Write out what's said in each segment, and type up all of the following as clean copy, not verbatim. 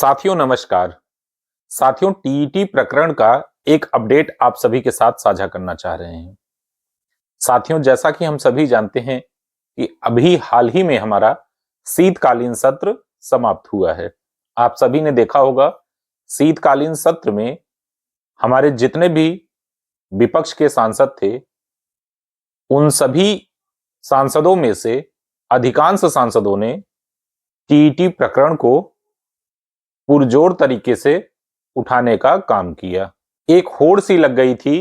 साथियों नमस्कार। साथियों टीईटी प्रकरण का एक अपडेट आप सभी के साथ साझा करना चाह रहे हैं। साथियों जैसा कि हम सभी जानते हैं कि अभी हाल ही में हमारा शीतकालीन सत्र समाप्त हुआ है। आप सभी ने देखा होगा शीतकालीन सत्र में हमारे जितने भी विपक्ष के सांसद थे उन सभी सांसदों में से अधिकांश सांसदों ने टीईटी प्रकरण को पुरजोर तरीके से उठाने का काम किया। एक होड़ सी लग गई थी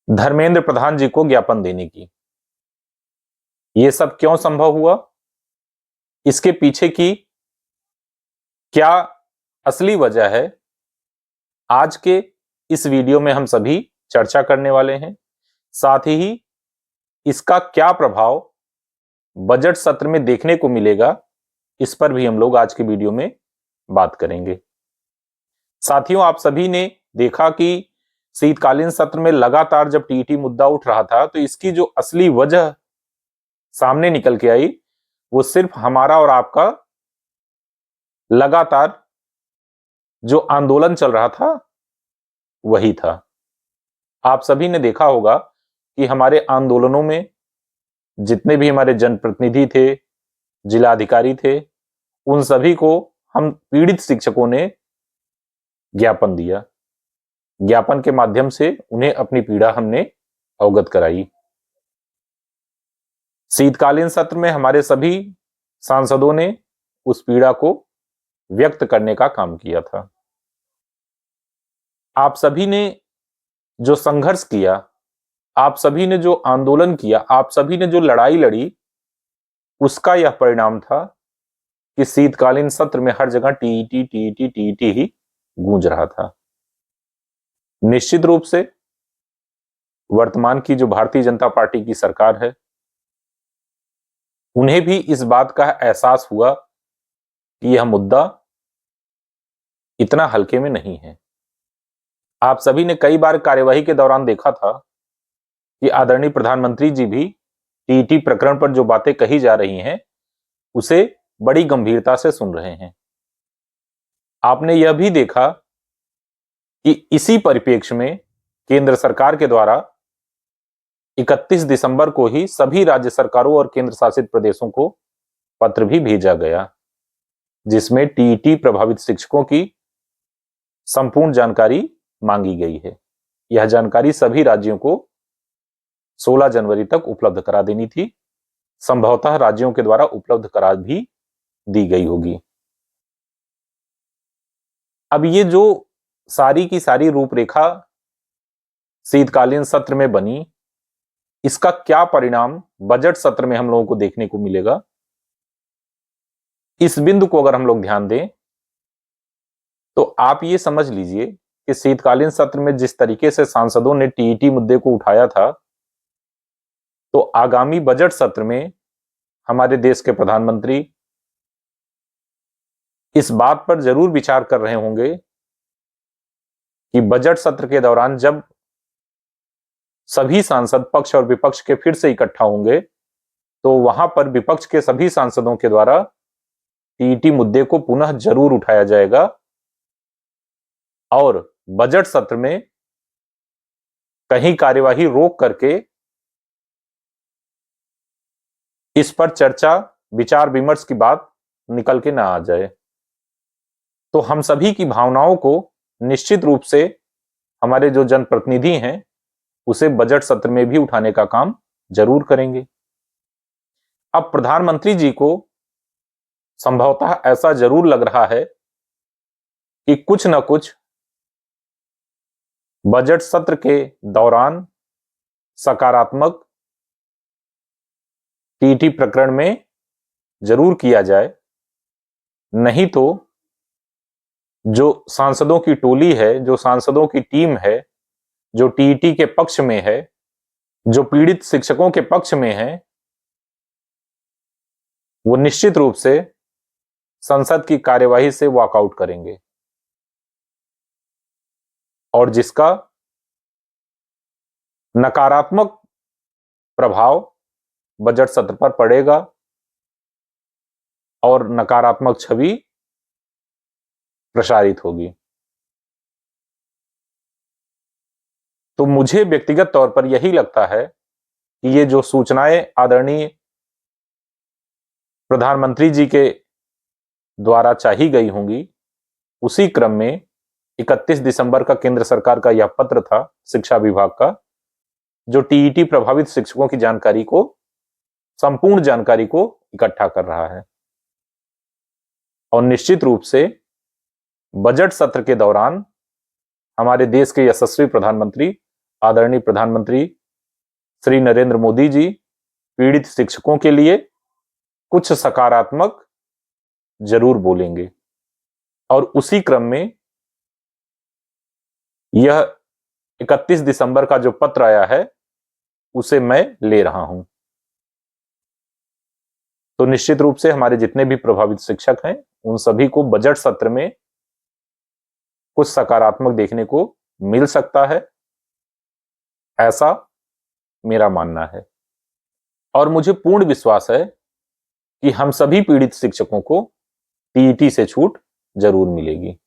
धर्मेंद्र प्रधान जी को ज्ञापन देने की। यह सब क्यों संभव हुआ, इसके पीछे की क्या असली वजह है, आज के इस वीडियो में हम सभी चर्चा करने वाले हैं। साथ ही इसका क्या प्रभाव बजट सत्र में देखने को मिलेगा, इस पर भी हम लोग आज के वीडियो में बात करेंगे। साथियों आप सभी ने देखा कि शीतकालीन सत्र में लगातार जब टीईटी मुद्दा उठ रहा था तो इसकी जो असली वजह सामने निकल के आई वो सिर्फ हमारा और आपका लगातार जो आंदोलन चल रहा था वही था। आप सभी ने देखा होगा कि हमारे आंदोलनों में जितने भी हमारे जनप्रतिनिधि थे, जिलाधिकारी थे, उन सभी को हम पीड़ित शिक्षकों ने ज्ञापन दिया। ज्ञापन के माध्यम से उन्हें अपनी पीड़ा हमने अवगत कराई। शीतकालीन सत्र में हमारे सभी सांसदों ने उस पीड़ा को व्यक्त करने का काम किया था। आप सभी ने जो संघर्ष किया, आप सभी ने जो आंदोलन किया, आप सभी ने जो लड़ाई लड़ी, उसका यह परिणाम था कि शीतकालीन सत्र में हर जगह टीईटी टीईटी टीईटी ही गूंज रहा था। निश्चित रूप से वर्तमान की जो भारतीय जनता पार्टी की सरकार है उन्हें भी इस बात का एहसास हुआ कि यह मुद्दा इतना हल्के में नहीं है। आप सभी ने कई बार कार्यवाही के दौरान देखा था कि आदरणीय प्रधानमंत्री जी भी टीईटी प्रकरण पर जो बातें कही जा रही हैं उसे बड़ी गंभीरता से सुन रहे हैं। आपने यह भी देखा कि इसी परिप्रेक्ष्य में केंद्र सरकार के द्वारा 31 दिसंबर को ही सभी राज्य सरकारों और केंद्र शासित प्रदेशों को पत्र भी भेजा गया जिसमें टीईटी प्रभावित शिक्षकों की संपूर्ण जानकारी मांगी गई है। यह जानकारी सभी राज्यों को 16 जनवरी तक उपलब्ध करा देनी थी। संभवतः राज्यों के द्वारा उपलब्ध करा भी दी गई होगी। अब ये जो सारी की सारी रूपरेखा शीतकालीन सत्र में बनी, इसका क्या परिणाम बजट सत्र में हम लोगों को देखने को मिलेगा, इस बिंदु को अगर हम लोग ध्यान दें तो आप ये समझ लीजिए कि शीतकालीन सत्र में जिस तरीके से सांसदों ने टीईटी मुद्दे को उठाया था, तो आगामी बजट सत्र में हमारे देश के प्रधानमंत्री इस बात पर जरूर विचार कर रहे होंगे कि बजट सत्र के दौरान जब सभी सांसद पक्ष और विपक्ष के फिर से इकट्ठा होंगे तो वहां पर विपक्ष के सभी सांसदों के द्वारा टीईटी मुद्दे को पुनः जरूर उठाया जाएगा और बजट सत्र में कहीं कार्यवाही रोक करके इस पर चर्चा विचार विमर्श की बात निकल के ना आ जाए। तो हम सभी की भावनाओं को निश्चित रूप से हमारे जो जनप्रतिनिधि हैं उसे बजट सत्र में भी उठाने का काम जरूर करेंगे। अब प्रधानमंत्री जी को संभवतः ऐसा जरूर लग रहा है कि कुछ न कुछ बजट सत्र के दौरान सकारात्मक टीईटी प्रकरण में जरूर किया जाए, नहीं तो जो सांसदों की टोली है, जो सांसदों की टीम है, जो टीईटी के पक्ष में है, जो पीड़ित शिक्षकों के पक्ष में है, वो निश्चित रूप से संसद की कार्यवाही से वॉकआउट करेंगे और जिसका नकारात्मक प्रभाव बजट सत्र पर पड़ेगा और नकारात्मक छवि प्रसारित होगी। तो मुझे व्यक्तिगत तौर पर यही लगता है कि ये जो सूचनाएं आदरणीय प्रधानमंत्री जी के द्वारा चाही गई होंगी, उसी क्रम में 31 दिसंबर का केंद्र सरकार का यह पत्र था शिक्षा विभाग का, जो टीईटी प्रभावित शिक्षकों की जानकारी को, संपूर्ण जानकारी को इकट्ठा कर रहा है। और निश्चित रूप से बजट सत्र के दौरान हमारे देश के यशस्वी प्रधानमंत्री, आदरणीय प्रधानमंत्री श्री नरेंद्र मोदी जी पीड़ित शिक्षकों के लिए कुछ सकारात्मक जरूर बोलेंगे। और उसी क्रम में यह 31 दिसंबर का जो पत्र आया है उसे मैं ले रहा हूं। तो निश्चित रूप से हमारे जितने भी प्रभावित शिक्षक हैं उन सभी को बजट सत्र में कुछ सकारात्मक देखने को मिल सकता है, ऐसा मेरा मानना है। और मुझे पूर्ण विश्वास है कि हम सभी पीड़ित शिक्षकों को टीईटी से छूट जरूर मिलेगी।